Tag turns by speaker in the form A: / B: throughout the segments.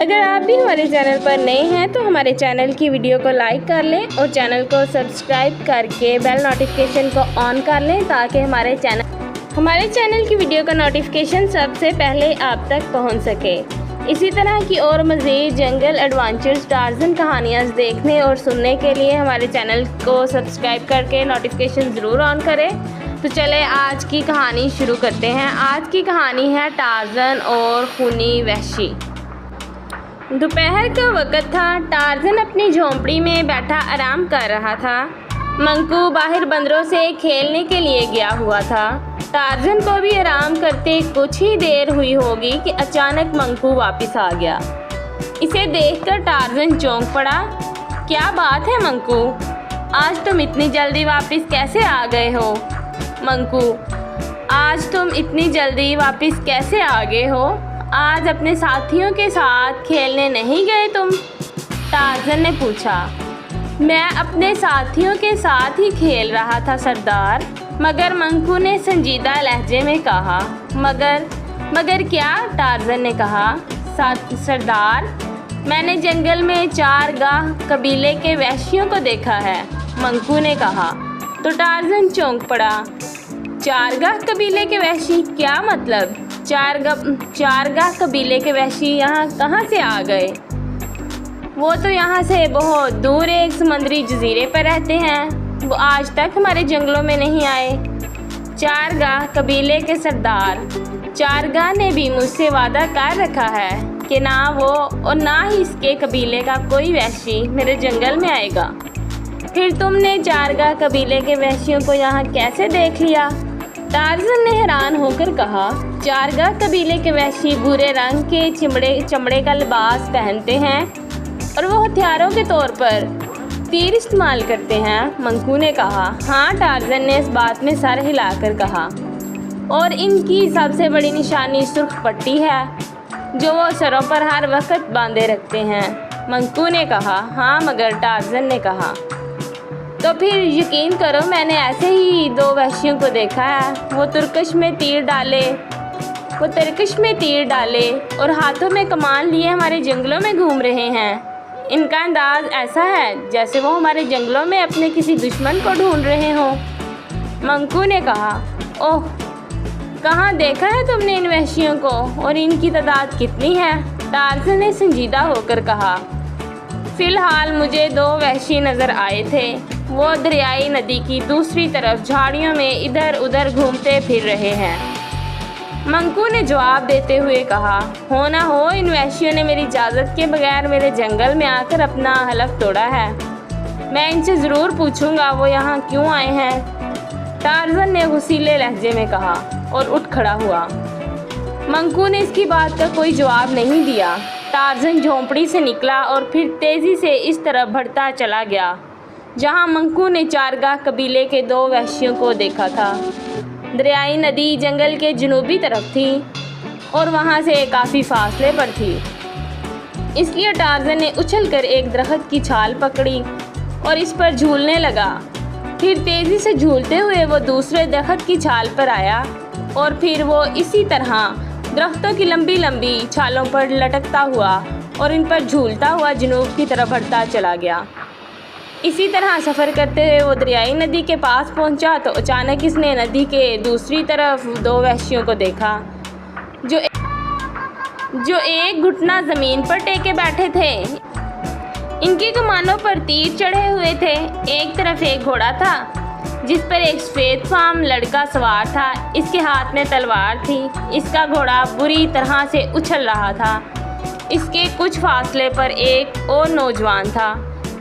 A: अगर आप भी हमारे चैनल पर नए हैं तो हमारे चैनल की वीडियो को लाइक कर लें और चैनल को सब्सक्राइब करके बेल नोटिफिकेशन को ऑन कर लें ताकि हमारे चैनल की वीडियो का नोटिफिकेशन सबसे पहले आप तक पहुंच सके। इसी तरह की और मज़ीद जंगल एडवेंचर्स टार्ज़न कहानियाँ देखने और सुनने के लिए हमारे चैनल को सब्सक्राइब करके नोटिफिकेशन ज़रूर ऑन करें। तो चले आज की कहानी शुरू करते हैं। आज की कहानी है टार्ज़न और खूनी वहशी। दोपहर का वक़्त था। टार्ज़न अपनी झोंपड़ी में बैठा आराम कर रहा था। मंकू बाहर बंदरों से खेलने के लिए गया हुआ था। टार्ज़न को भी आराम करते कुछ ही देर हुई होगी कि अचानक मंकू वापस आ गया। इसे देखकर टार्ज़न चौंक पड़ा। क्या बात है मंकू, आज तुम इतनी जल्दी वापस कैसे आ गए हो? मंकू, आज तुम इतनी जल्दी वापस कैसे आ गए हो? आज अपने साथियों के साथ खेलने नहीं गए तुम? टार्ज़न ने पूछा। मैं अपने साथियों के साथ ही खेल रहा था सरदार, मगर मंकू ने संजीदा लहजे में कहा। मगर क्या? टार्ज़न ने कहा। सरदार, मैंने जंगल में चारगाह कबीले के वहशियों को देखा है, मंकू ने कहा। तो टार्ज़न चौंक पड़ा। चारगाह कबीले के वहशी? क्या मतलब? चारगाह कबीले के वहशी यहाँ कहाँ से आ गए? वो तो यहाँ से बहुत दूर एक समुद्री जजीरे पर रहते हैं। वो आज तक हमारे जंगलों में नहीं आए। चारगाह कबीले के सरदार, चारगाह ने भी मुझसे वादा कर रखा है कि ना वो और ना ही इसके कबीले का कोई वहशी मेरे जंगल में आएगा। फिर तुमने चारगाह कबीले के वहशियों को यहाँ कैसे देख लिया? टार्ज़न ने हैरान होकर कहा। चारगाह कबीले के वहशी भूरे रंग के चमड़े का लिबास पहनते हैं और वो हथियारों के तौर पर तीर इस्तेमाल करते हैं, मंकू ने कहा। हाँ, टार्ज़न ने इस बात में सर हिलाकर कहा। और इनकी सबसे बड़ी निशानी सुर्ख पट्टी है जो वो सरों पर हर वक्त बांधे रखते हैं, मंकू ने कहा। हाँ मगर, टार्ज़न ने कहा। तो फिर यकीन करो, मैंने ऐसे ही दो वहशियों को देखा है। वो तरकश में तीर डाले और हाथों में कमान लिए हमारे जंगलों में घूम रहे हैं। इनका अंदाज ऐसा है जैसे वो हमारे जंगलों में अपने किसी दुश्मन को ढूंढ रहे हों, मंकू ने कहा। ओह, कहाँ देखा है तुमने इन वहशियों को और इनकी तादाद कितनी है? टार्ज़न ने संजीदा होकर कहा। फ़िलहाल मुझे दो वहशी नज़र आए थे। वो दरियाई नदी की दूसरी तरफ झाड़ियों में इधर उधर घूमते फिर रहे हैं, मंकू ने जवाब देते हुए कहा। हो ना हो, इन वहशियों ने मेरी इजाज़त के बगैर मेरे जंगल में आकर अपना हलफ तोड़ा है। मैं इनसे ज़रूर पूछूंगा वो यहाँ क्यों आए हैं, टार्ज़न ने गुस्सीले लहजे में कहा और उठ खड़ा हुआ। मंकू ने इसकी बात का कोई जवाब नहीं दिया। टार्ज़न झोंपड़ी से निकला और फिर तेज़ी से इस तरफ बढ़ता चला गया जहाँ मंकू ने चारगाह कबीले के दो वहशियों को देखा था। दरियाई नदी जंगल के जनूबी तरफ थी और वहाँ से काफ़ी फासले पर थी। इसलिए टार्ज़न ने उछलकर एक दरख्त की छाल पकड़ी और इस पर झूलने लगा। फिर तेज़ी से झूलते हुए वो दूसरे दरख्त की छाल पर आया और फिर वो इसी तरह दरख्तों की लंबी लंबी छालों पर लटकता हुआ और इन पर झूलता हुआ जनूब की तरफ बढ़ता चला गया। इसी तरह सफ़र करते हुए वो दरियाई नदी के पास पहुंचा तो अचानक इसने नदी के दूसरी तरफ दो वहशियों को देखा जो एक घुटना ज़मीन पर टेके बैठे थे। इनकी कमानों पर तीर चढ़े हुए थे। एक तरफ एक घोड़ा था जिस पर एक सफ़ेद फाम लड़का सवार था। इसके हाथ में तलवार थी। इसका घोड़ा बुरी तरह से उछल रहा था। इसके कुछ फासले पर एक और नौजवान था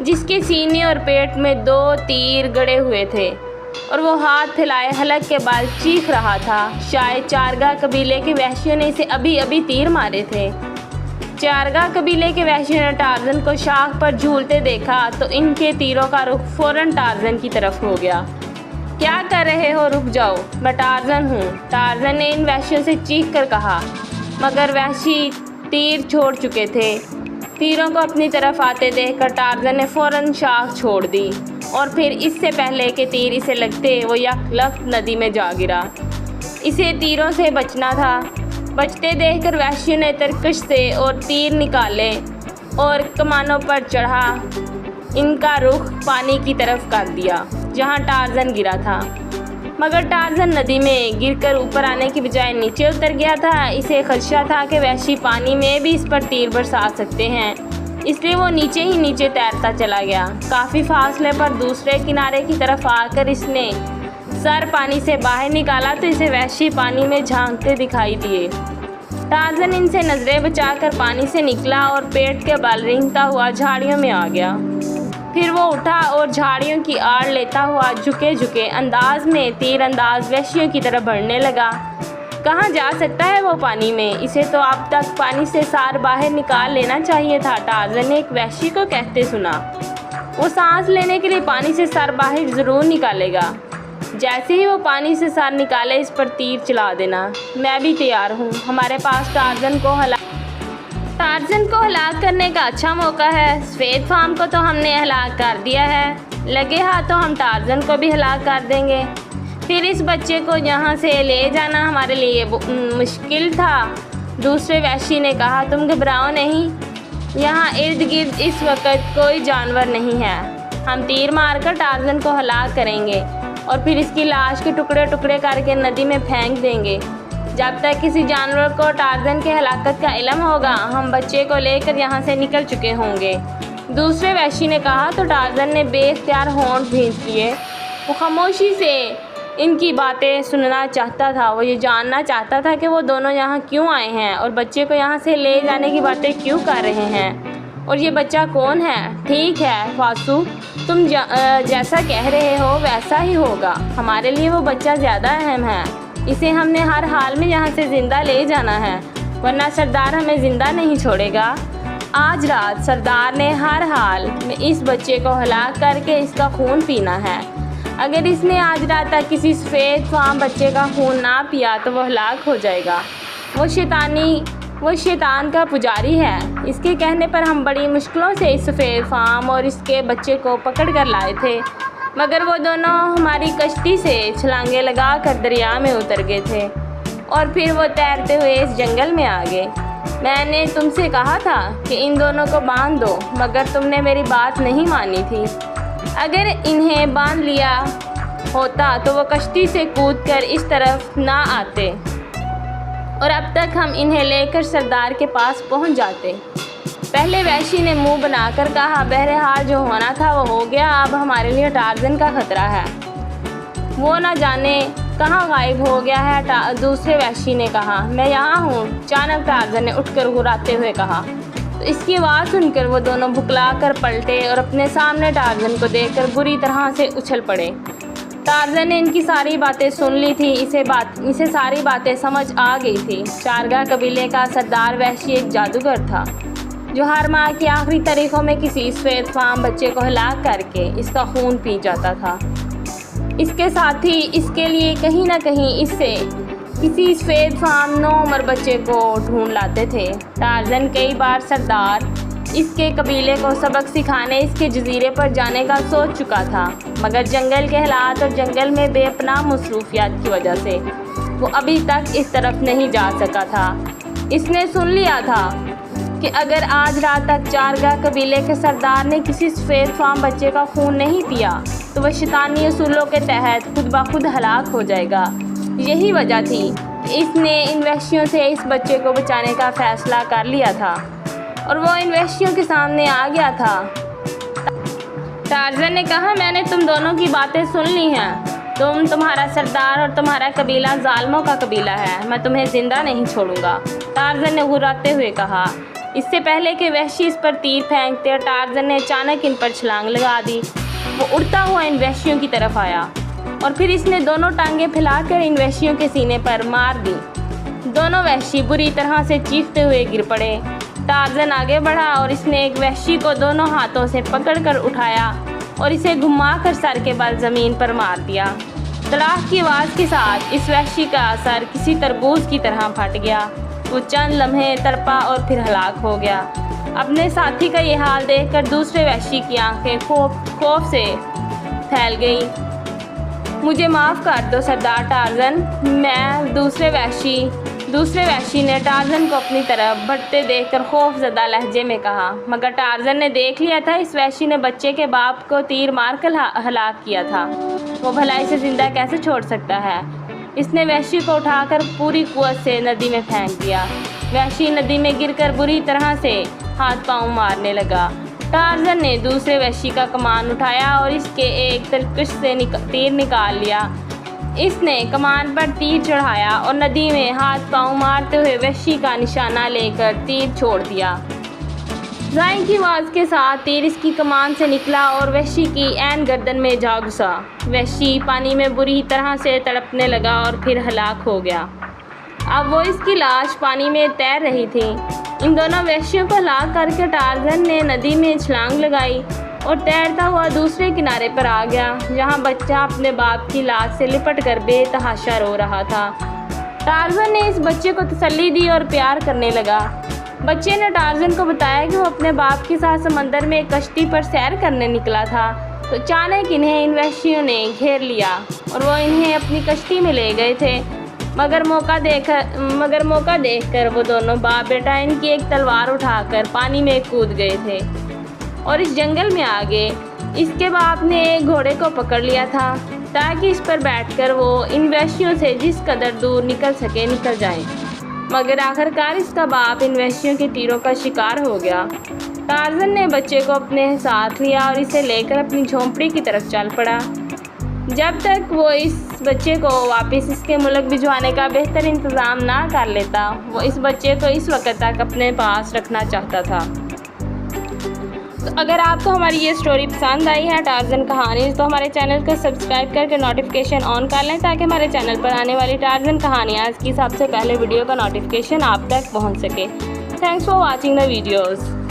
A: जिसके सीने और पेट में दो तीर गड़े हुए थे और वो हाथ फैलाए हलक के बाल चीख रहा था। शायद चारगाह कबीले के वहशियों ने इसे अभी अभी तीर मारे थे। चारगाह कबीले के वहशियों ने टार्ज़न को शाख पर झूलते देखा तो इनके तीरों का रुख फ़ौरन टार्ज़न की तरफ हो गया। क्या कर रहे हो? रुक जाओ, मैं टार्ज़न हूँ, टार्ज़न ने इन वहशियों से चीख कर कहा। मगर वहशी तीर छोड़ चुके थे। तीरों को अपनी तरफ आते देखकर टार्ज़न ने फ़ौरन शाख छोड़ दी और फिर इससे पहले कि तीर इसे लगते वो यकलख्त नदी में जा गिरा। इसे तीरों से बचना था। बचते देखकर वैश्यों ने तरकश से और तीर निकाले और कमानों पर चढ़ा इनका रुख पानी की तरफ कर दिया जहां टार्ज़न गिरा था। मगर टार्ज़न नदी में गिरकर ऊपर आने की बजाय नीचे उतर गया था। इसे खदशा था कि वैश्य पानी में भी इस पर तीर बरसा सकते हैं, इसलिए वो नीचे ही नीचे तैरता चला गया। काफ़ी फासले पर दूसरे किनारे की तरफ आकर इसने सर पानी से बाहर निकाला तो इसे वैश्य पानी में झांकते दिखाई दिए। टार्ज़न इनसे नज़रें बचाकर पानी से निकला और पेट के बल रेंगता हुआ झाड़ियों में आ गया। फिर वो उठा और झाड़ियों की आड़ लेता हुआ झुके झुके अंदाज में तीरंदाज वैश्यों की तरफ बढ़ने लगा। कहाँ जा सकता है वो पानी में, इसे तो अब तक पानी से सार बाहर निकाल लेना चाहिए था, टार्ज़न ने एक वैश्य को कहते सुना। वो सांस लेने के लिए पानी से सर बाहर ज़रूर निकालेगा। जैसे ही वो पानी से सर निकाले इस पर तीर चला देना। मैं भी तैयार हूँ। हमारे पास टार्ज़न को हलाक करने का अच्छा मौका है। सफ़ेद फार्म को तो हमने हलाक कर दिया है, लगे हाथों हम टार्ज़न को भी हलाक कर देंगे। फिर इस बच्चे को यहाँ से ले जाना हमारे लिए मुश्किल था। दूसरे वैश्य ने कहा, तुम घबराओ नहीं, यहाँ इर्द गिर्द इस वक्त कोई जानवर नहीं है। हम तीर मारकर टार्ज़न को हलाक करेंगे और फिर इसकी लाश के टुकड़े टुकड़े करके नदी में फेंक देंगे। जब तक किसी जानवर को टार्ज़न के हलाकत का इल्म होगा हम बच्चे को लेकर यहाँ से निकल चुके होंगे। दूसरे वैश्य ने कहा तो टार्ज़न ने बेख्तियार होंठ भींच लिए। वो खामोशी से इनकी बातें सुनना चाहता था। वो ये जानना चाहता था कि वो दोनों यहाँ क्यों आए हैं और बच्चे को यहाँ से ले जाने की बातें क्यों कर रहे हैं, और ये बच्चा कौन है। ठीक है फासू, तुम जैसा कह रहे हो वैसा ही होगा। हमारे लिए वो बच्चा ज़्यादा अहम है। इसे हमने हर हाल में यहाँ से ज़िंदा ले जाना है, वरना सरदार हमें ज़िंदा नहीं छोड़ेगा। आज रात सरदार ने हर हाल में इस बच्चे को हलाक करके इसका खून पीना है। अगर इसने आज रात तक किसी सफ़ेद फार्म बच्चे का खून ना पिया तो वह हलाक हो जाएगा। वो शैतान का पुजारी है। इसके कहने पर हम बड़ी मुश्किलों से इस सफ़ेद फार्म और इसके बच्चे को पकड़ कर लाए थे, मगर वो दोनों हमारी कश्ती से छलांगे लगा कर दरिया में उतर गए थे और फिर वो तैरते हुए इस जंगल में आ गए। मैंने तुमसे कहा था कि इन दोनों को बांध दो, मगर तुमने मेरी बात नहीं मानी थी। अगर इन्हें बांध लिया होता तो वो कश्ती से कूदकर इस तरफ ना आते और अब तक हम इन्हें लेकर सरदार के पास पहुंच जाते। पहले वैश्य ने मुंह बनाकर कहा, बहरहाल जो होना था वो हो गया। अब हमारे लिए टार्ज़न का खतरा है, वो ना जाने कहाँ गायब हो गया है। दूसरे वैश्य ने कहा, मैं यहाँ हूँ। अचानक टार्ज़न ने उठकर घुराते हुए कहा। तो इसकी आवाज़ सुनकर वो दोनों भुखला कर पलटे और अपने सामने टार्ज़न को देखकर बुरी तरह से उछल पड़े। टार्ज़न ने इनकी सारी बातें सुन ली थी। इसे सारी बातें समझ आ गई थी। चारगा कबीले का सरदार वैश्य एक जादूगर था जो हर माह की आखिरी तारीखों में किसी सफ़ेद फार्म बच्चे को हलाक करके इसका खून पी जाता था। इसके साथ ही इसके लिए कहीं ना कहीं इससे किसी सफ़ेद फार्म 9 उम्र बच्चे को ढूंढ लाते थे। टार्ज़न कई बार सरदार इसके कबीले को सबक सिखाने इसके जजीरे पर जाने का सोच चुका था, मगर जंगल के हालात और जंगल में बेपनाह मसरूफियात की वजह से वो अभी तक इस तरफ नहीं जा सका था। इसने सुन लिया था कि अगर आज रात तक चारगा कबीले के सरदार ने किसी सफ़ेद फार्म बच्चे का खून नहीं पिया तो वह शैतानी उसूलों के तहत खुद ब खुद हलाक हो जाएगा। यही वजह थी कि इसने इन वैश्यों से इस बच्चे को बचाने का फ़ैसला कर लिया था और वो इन वैश्यों के सामने आ गया था। टार्ज़न ने कहा, मैंने तुम दोनों की बातें सुन ली हैं। तुम्हारा सरदार और तुम्हारा कबीला जालिमों का कबीला है। मैं तुम्हें ज़िंदा नहीं छोड़ूंगा, टार्ज़न ने घुराते हुए कहा। इससे पहले कि वैश्य इस पर तीर फेंकते टार्ज़न ने अचानक इन पर छलांग लगा दी। वो उड़ता हुआ इन वैश्यों की तरफ आया और फिर इसने दोनों टांगें फैलाकर इन वैश्यों के सीने पर मार दी। दोनों वैश्य बुरी तरह से चीखते हुए गिर पड़े। टार्ज़न आगे बढ़ा और इसने एक वैश्य को दोनों हाथों से पकड़कर उठाया और इसे घुमाकर सर के बल ज़मीन पर मार दिया। तड़ाक की आवाज़ के साथ इस वैश्य का सर किसी तरबूज की तरह फट गया। वो चंद लम्हे तड़पा और फिर हलाक हो गया। अपने साथी का ये हाल देखकर दूसरे वैश्य की आंखें खौफ से फैल गई। मुझे माफ़ कर दो सरदार टार्ज़न, मैं दूसरे वैश्य दूसरे वैशी ने टार्ज़न को अपनी तरफ बढ़ते देखकर खौफज़दा लहजे में कहा, मगर टार्ज़न ने देख लिया था इस वैशी ने बच्चे के बाप को तीर मारकर हलाक किया था। वो भला इसे ज़िंदा कैसे छोड़ सकता है। इसने वैशी को उठाकर पूरी कुव्वत से नदी में फेंक दिया। वैशी नदी में गिरकर बुरी तरह से हाथ पांव मारने लगा। टार्ज़न ने दूसरे वैशी का कमान उठाया और इसके एक तरकश से तीर निकाल लिया। इसने कमान पर तीर चढ़ाया और नदी में हाथ पांव मारते हुए वैशी का निशाना लेकर तीर छोड़ दिया। ज़ाई की आवाज़ के साथ तीर इसकी कमान से निकला और वैशी की ऐन गर्दन में जा घुसा। वैशी पानी में बुरी तरह से तड़पने लगा और फिर हलाक हो गया। अब वो इसकी लाश पानी में तैर रही थी। इन दोनों वैशियों को हलाक करके टार्ज़न ने नदी में छलांग लगाई और तैरता हुआ दूसरे किनारे पर आ गया, जहाँ बच्चा अपने बाप की लाश से लिपट कर बेतहाशा रो रहा था। टार्ज़न ने इस बच्चे को तसल्ली दी और प्यार करने लगा। बच्चे ने टार्ज़न को बताया कि वो अपने बाप के साथ समंदर में एक कश्ती पर सैर करने निकला था, तो अचानक इन्हें इन वैशियों ने घेर लिया और वो इन्हें अपनी कश्ती में ले गए थे। मगर मौका देखकर वो दोनों बाप बेटा इनकी एक तलवार उठाकर पानी में कूद गए थे और इस जंगल में आ गए। इसके बाप ने एक घोड़े को पकड़ लिया था ताकि इस पर बैठकर वो इन वैशियों से जिस कदर दूर निकल जाए। मगर आखिरकार इसका बाप इन वैशियों के तीरों का शिकार हो गया। टार्ज़न ने बच्चे को अपने साथ लिया और इसे लेकर अपनी झोंपड़ी की तरफ चल पड़ा। जब तक वो इस बच्चे को वापस इसके मुल्क भिजवाने का बेहतर इंतज़ाम ना कर लेता, वो इस बच्चे को इस वक्त तक अपने पास रखना चाहता था। तो अगर आपको हमारी ये स्टोरी पसंद आई है टार्ज़न कहानी, तो हमारे चैनल को सब्सक्राइब करके नोटिफिकेशन ऑन कर लें ताकि हमारे चैनल पर आने वाली टार्ज़न कहानियाँ की सबसे पहले वीडियो का नोटिफिकेशन आप तक पहुँच सके। Thanks for watching the videos.